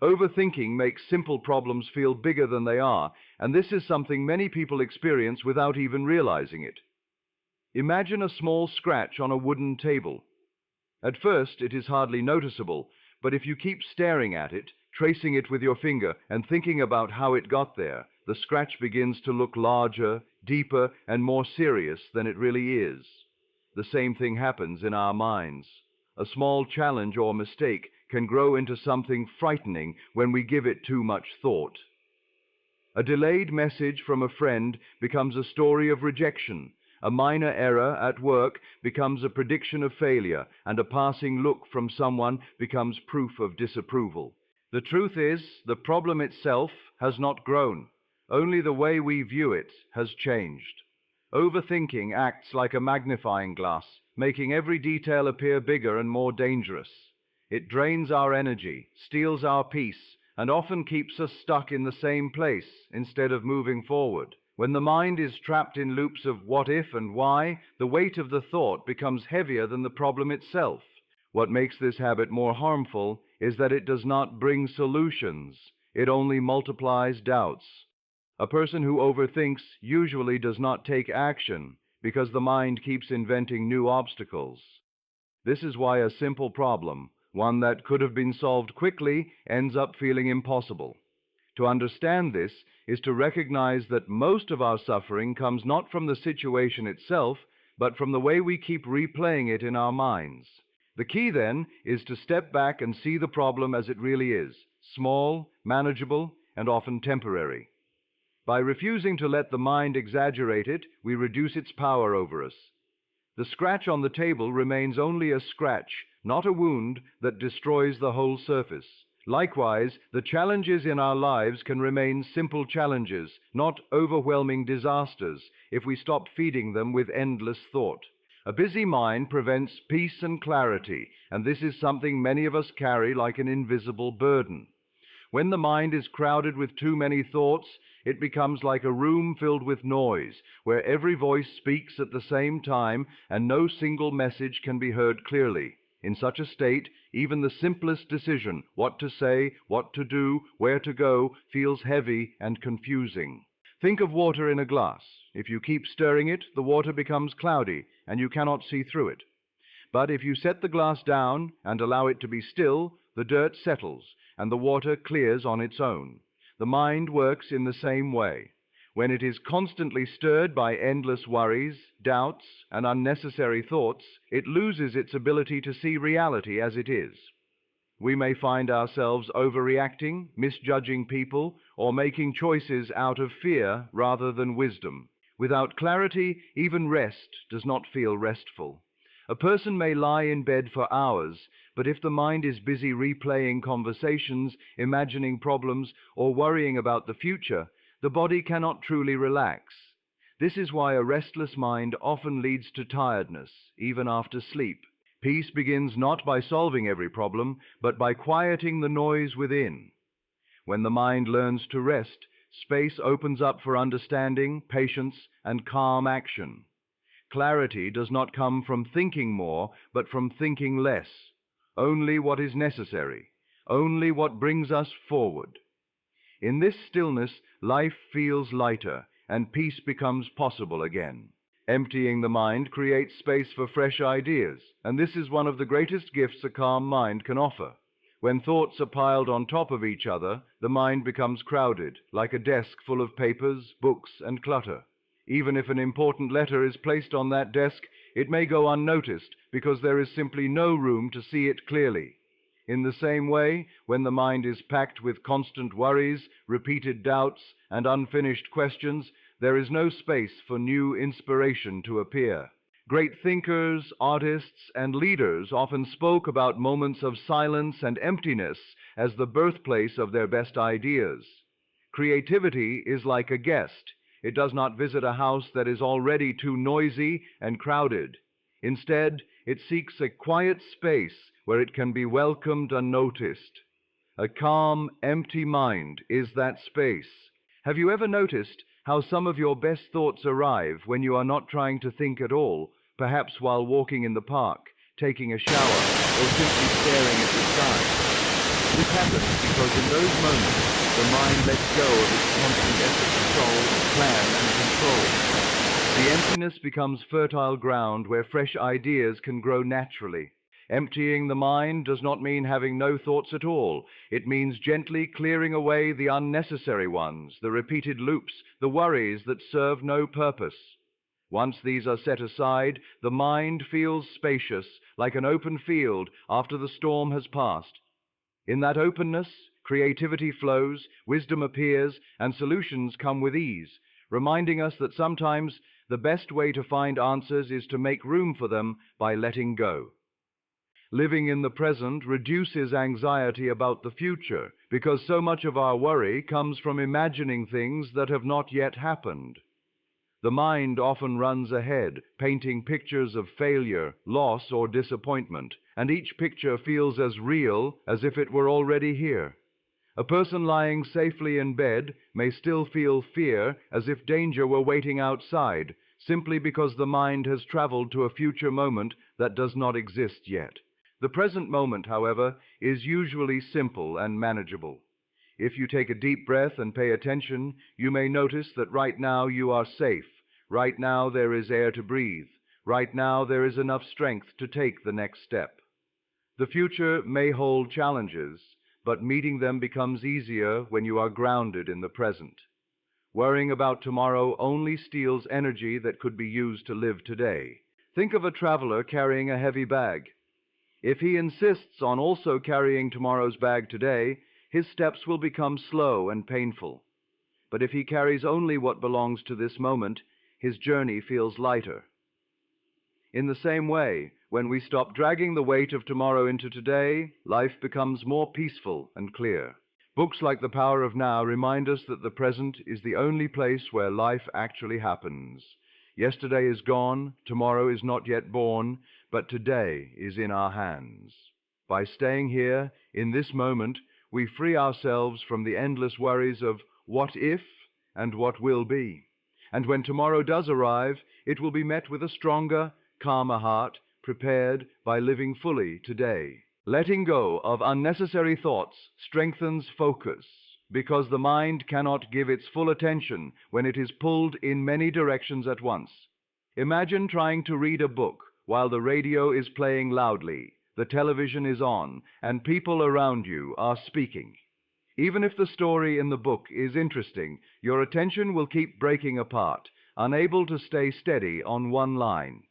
Overthinking makes simple problems feel bigger than they are, and this is something many people experience without even realizing it. Imagine a small scratch on a wooden table. At first, it is hardly noticeable, but if you keep staring at it, tracing it with your finger, and thinking about how it got there, the scratch begins to look larger, deeper, and more serious than it really is. The same thing happens in our minds. A small challenge or mistake can grow into something frightening when we give it too much thought. A delayed message from a friend becomes a story of rejection. A minor error at work becomes a prediction of failure, and a passing look from someone becomes proof of disapproval. The truth is, the problem itself has not grown. Only the way we view it has changed. Overthinking acts like a magnifying glass, making every detail appear bigger and more dangerous. It drains our energy, steals our peace, and often keeps us stuck in the same place instead of moving forward. When the mind is trapped in loops of what if and why, the weight of the thought becomes heavier than the problem itself. What makes this habit more harmful is that it does not bring solutions. It only multiplies doubts. A person who overthinks usually does not take action because the mind keeps inventing new obstacles. This is why a simple problem, one that could have been solved quickly, ends up feeling impossible. To understand this is to recognize that most of our suffering comes not from the situation itself, but from the way we keep replaying it in our minds. The key, then, is to step back and see the problem as it really is: small, manageable, and often temporary. By refusing to let the mind exaggerate it, we reduce its power over us. The scratch on the table remains only a scratch, not a wound that destroys the whole surface. Likewise, the challenges in our lives can remain simple challenges, not overwhelming disasters, if we stop feeding them with endless thought. A busy mind prevents peace and clarity, and this is something many of us carry like an invisible burden. When the mind is crowded with too many thoughts, it becomes like a room filled with noise, where every voice speaks at the same time and no single message can be heard clearly. In such a state, even the simplest decision, what to say, what to do, where to go, feels heavy and confusing. Think of water in a glass. If you keep stirring it, the water becomes cloudy and you cannot see through it. But if you set the glass down and allow it to be still, the dirt settles and the water clears on its own. The mind works in the same way. When it is constantly stirred by endless worries, doubts, and unnecessary thoughts, it loses its ability to see reality as it is. We may find ourselves overreacting, misjudging people, or making choices out of fear rather than wisdom. Without clarity, even rest does not feel restful. A person may lie in bed for hours, but if the mind is busy replaying conversations, imagining problems, or worrying about the future, the body cannot truly relax. This is why a restless mind often leads to tiredness, even after sleep. Peace begins not by solving every problem, but by quieting the noise within. When the mind learns to rest, space opens up for understanding, patience, and calm action. Clarity does not come from thinking more, but from thinking less. Only what is necessary, only what brings us forward. In this stillness, life feels lighter, and peace becomes possible again. Emptying the mind creates space for fresh ideas, and this is one of the greatest gifts a calm mind can offer. When thoughts are piled on top of each other, the mind becomes crowded, like a desk full of papers, books, and clutter. Even if an important letter is placed on that desk, it may go unnoticed because there is simply no room to see it clearly. In the same way, when the mind is packed with constant worries, repeated doubts, and unfinished questions, there is no space for new inspiration to appear. Great thinkers, artists, and leaders often spoke about moments of silence and emptiness as the birthplace of their best ideas. Creativity is like a guest. It does not visit a house that is already too noisy and crowded. Instead, it seeks a quiet space where it can be welcomed unnoticed. A calm, empty mind is that space. Have you ever noticed how some of your best thoughts arrive when you are not trying to think at all, perhaps while walking in the park, taking a shower, or simply staring at the sky? This happens because in those moments, the mind lets go of its constant effort to solve, plan, and control. The emptiness becomes fertile ground where fresh ideas can grow naturally. Emptying the mind does not mean having no thoughts at all. It means gently clearing away the unnecessary ones, the repeated loops, the worries that serve no purpose. Once these are set aside, the mind feels spacious, like an open field after the storm has passed. In that openness, creativity flows, wisdom appears, and solutions come with ease, reminding us that sometimes the best way to find answers is to make room for them by letting go. Living in the present reduces anxiety about the future, because so much of our worry comes from imagining things that have not yet happened. The mind often runs ahead, painting pictures of failure, loss, or disappointment, and each picture feels as real as if it were already here. A person lying safely in bed may still feel fear as if danger were waiting outside, simply because the mind has traveled to a future moment that does not exist yet. The present moment, however, is usually simple and manageable. If you take a deep breath and pay attention, you may notice that right now you are safe. Right now there is air to breathe. Right now there is enough strength to take the next step. The future may hold challenges, but meeting them becomes easier when you are grounded in the present. Worrying about tomorrow only steals energy that could be used to live today. Think of a traveler carrying a heavy bag. If he insists on also carrying tomorrow's bag today, his steps will become slow and painful. But if he carries only what belongs to this moment, his journey feels lighter. In the same way, when we stop dragging the weight of tomorrow into today, life becomes more peaceful and clear. Books like The Power of Now remind us that the present is the only place where life actually happens. Yesterday is gone, tomorrow is not yet born, but today is in our hands. By staying here, in this moment, we free ourselves from the endless worries of what if and what will be. And when tomorrow does arrive, it will be met with a stronger, calmer heart, prepared by living fully today. Letting go of unnecessary thoughts strengthens focus, because the mind cannot give its full attention when it is pulled in many directions at once. Imagine trying to read a book while the radio is playing loudly, the television is on, and people around you are speaking. Even if the story in the book is interesting, your attention will keep breaking apart, unable to stay steady on one line.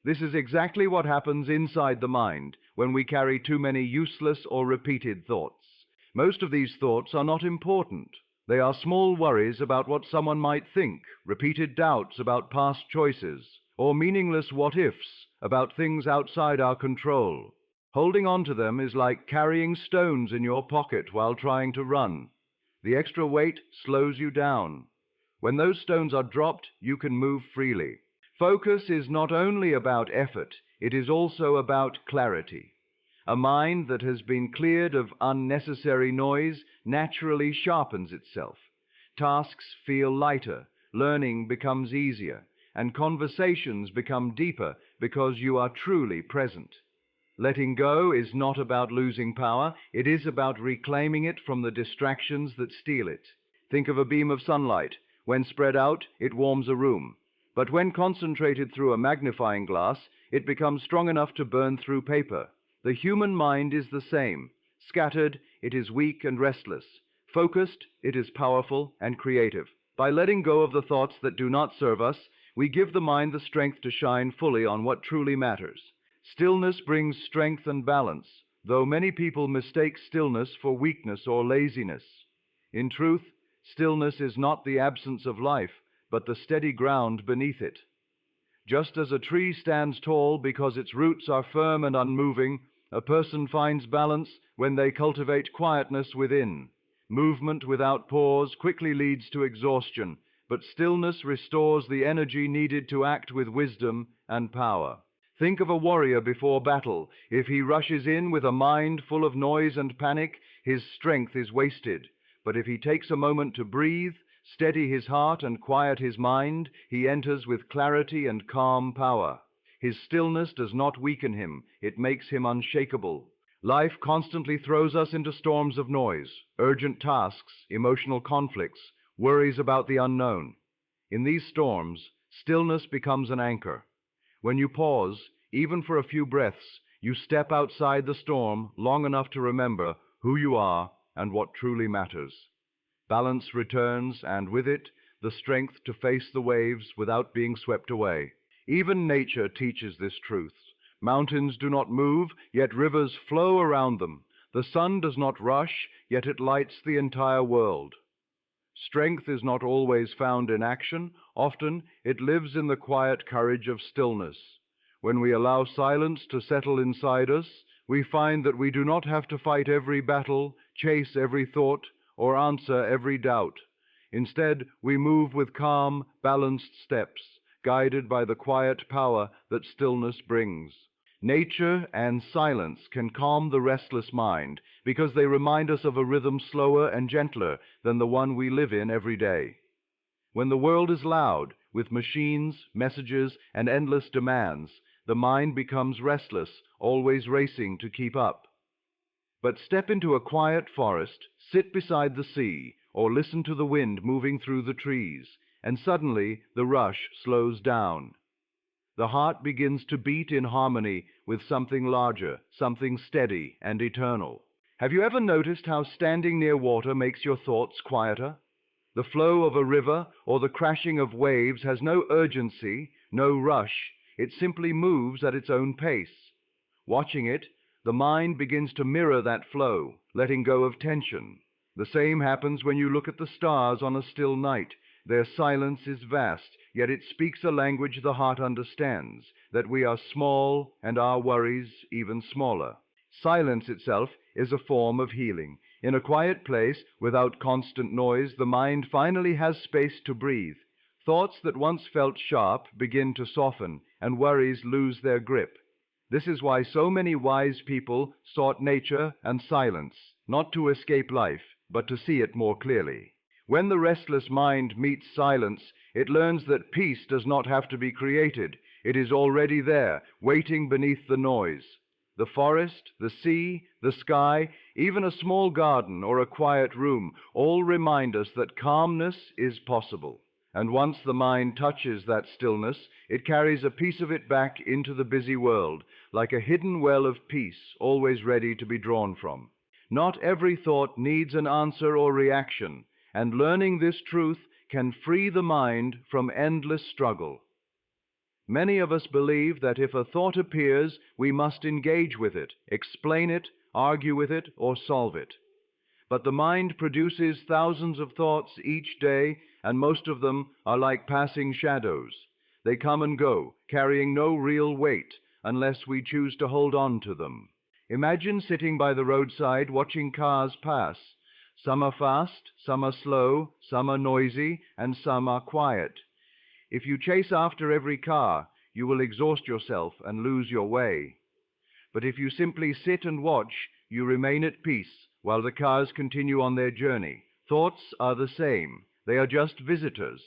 This is exactly what happens inside the mind when we carry too many useless or repeated thoughts. Most of these thoughts are not important. They are small worries about what someone might think, repeated doubts about past choices, or meaningless what-ifs about things outside our control. Holding on to them is like carrying stones in your pocket while trying to run. The extra weight slows you down. When those stones are dropped, you can move freely. Focus is not only about effort, it is also about clarity. A mind that has been cleared of unnecessary noise naturally sharpens itself. Tasks feel lighter, learning becomes easier, and conversations become deeper because you are truly present. Letting go is not about losing power, it is about reclaiming it from the distractions that steal it. Think of a beam of sunlight. When spread out, it warms a room. But when concentrated through a magnifying glass, it becomes strong enough to burn through paper. The human mind is the same. Scattered, it is weak and restless. Focused, it is powerful and creative. By letting go of the thoughts that do not serve us, we give the mind the strength to shine fully on what truly matters. Stillness brings strength and balance, though many people mistake stillness for weakness or laziness. In truth, stillness is not the absence of life, but the steady ground beneath it. Just as a tree stands tall because its roots are firm and unmoving, a person finds balance when they cultivate quietness within. Movement without pause quickly leads to exhaustion, but stillness restores the energy needed to act with wisdom and power. Think of a warrior before battle. If he rushes in with a mind full of noise and panic, his strength is wasted. But if he takes a moment to breathe, steady his heart and quiet his mind, he enters with clarity and calm power. His stillness does not weaken him, it makes him unshakable. Life constantly throws us into storms of noise, urgent tasks, emotional conflicts, worries about the unknown. In these storms, stillness becomes an anchor. When you pause, even for a few breaths, you step outside the storm long enough to remember who you are and what truly matters. Balance returns, and with it, the strength to face the waves without being swept away. Even nature teaches this truth. Mountains do not move, yet rivers flow around them. The sun does not rush, yet it lights the entire world. Strength is not always found in action. Often it lives in the quiet courage of stillness. When we allow silence to settle inside us, we find that we do not have to fight every battle, chase every thought, or answer every doubt. Instead, we move with calm, balanced steps, guided by the quiet power that stillness brings. Nature and silence can calm the restless mind because they remind us of a rhythm slower and gentler than the one we live in every day. When the world is loud, with machines, messages, and endless demands, the mind becomes restless, always racing to keep up. But step into a quiet forest, sit beside the sea, or listen to the wind moving through the trees, and suddenly the rush slows down. The heart begins to beat in harmony with something larger, something steady and eternal. Have you ever noticed how standing near water makes your thoughts quieter? The flow of a river or the crashing of waves has no urgency, no rush. It simply moves at its own pace. Watching it, the mind begins to mirror that flow, letting go of tension. The same happens when you look at the stars on a still night. Their silence is vast, yet it speaks a language the heart understands, that we are small and our worries even smaller. Silence itself is a form of healing. In a quiet place, without constant noise, the mind finally has space to breathe. Thoughts that once felt sharp begin to soften, and worries lose their grip. This is why so many wise people sought nature and silence, not to escape life, but to see it more clearly. When the restless mind meets silence, it learns that peace does not have to be created. It is already there, waiting beneath the noise. The forest, the sea, the sky, even a small garden or a quiet room, all remind us that calmness is possible. And once the mind touches that stillness, it carries a piece of it back into the busy world, like a hidden well of peace, always ready to be drawn from. Not every thought needs an answer or reaction, and learning this truth can free the mind from endless struggle. Many of us believe that if a thought appears, we must engage with it, explain it, argue with it, or solve it. But the mind produces thousands of thoughts each day, and most of them are like passing shadows. They come and go, carrying no real weight, unless we choose to hold on to them. Imagine sitting by the roadside watching cars pass. Some are fast, some are slow, some are noisy, and some are quiet. If you chase after every car, you will exhaust yourself and lose your way. But if you simply sit and watch, you remain at peace while the cars continue on their journey. Thoughts are the same. They are just visitors.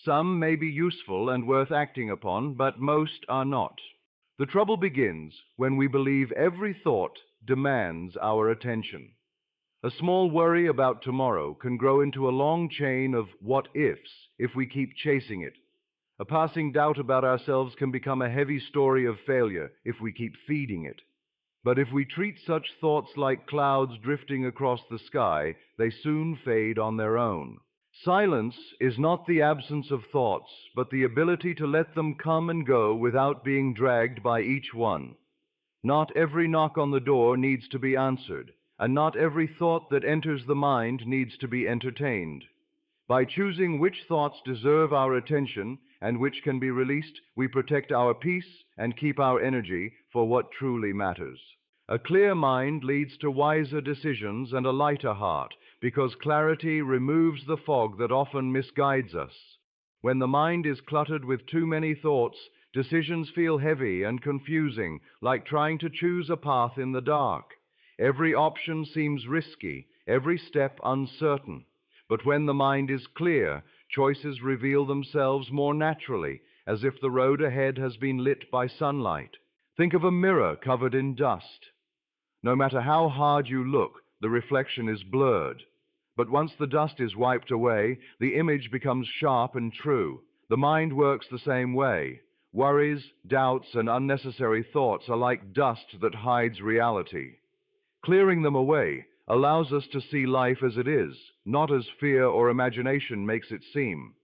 Some may be useful and worth acting upon, but most are not. The trouble begins when we believe every thought demands our attention. A small worry about tomorrow can grow into a long chain of what-ifs if we keep chasing it. A passing doubt about ourselves can become a heavy story of failure if we keep feeding it. But if we treat such thoughts like clouds drifting across the sky, they soon fade on their own. Silence is not the absence of thoughts, but the ability to let them come and go without being dragged by each one. Not every knock on the door needs to be answered, and not every thought that enters the mind needs to be entertained. By choosing which thoughts deserve our attention and which can be released, we protect our peace and keep our energy for what truly matters. A clear mind leads to wiser decisions and a lighter heart, because clarity removes the fog that often misguides us. When the mind is cluttered with too many thoughts, decisions feel heavy and confusing, like trying to choose a path in the dark. Every option seems risky, every step uncertain. But when the mind is clear, choices reveal themselves more naturally, as if the road ahead has been lit by sunlight. Think of a mirror covered in dust. No matter how hard you look, the reflection is blurred. But once the dust is wiped away, the image becomes sharp and true. The mind works the same way. Worries, doubts, and unnecessary thoughts are like dust that hides reality. Clearing them away allows us to see life as it is, not as fear or imagination makes it seem.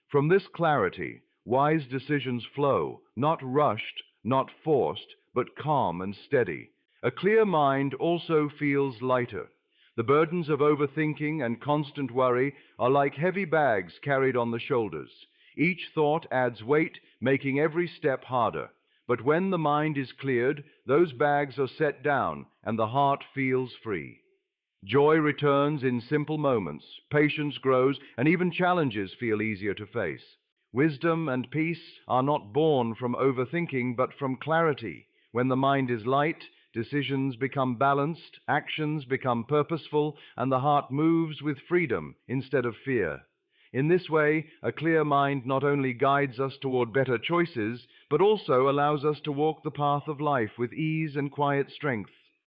From this clarity, wise decisions flow, not rushed, not forced, but calm and steady. A clear mind also feels lighter. The burdens of overthinking and constant worry are like heavy bags carried on the shoulders. Each thought adds weight, making every step harder. But when the mind is cleared, those bags are set down and the heart feels free. Joy returns in simple moments, patience grows, and even challenges feel easier to face. Wisdom and peace are not born from overthinking, but from clarity. When the mind is light, decisions become balanced, actions become purposeful, and the heart moves with freedom instead of fear. In this way, a clear mind not only guides us toward better choices, but also allows us to walk the path of life with ease and quiet strength.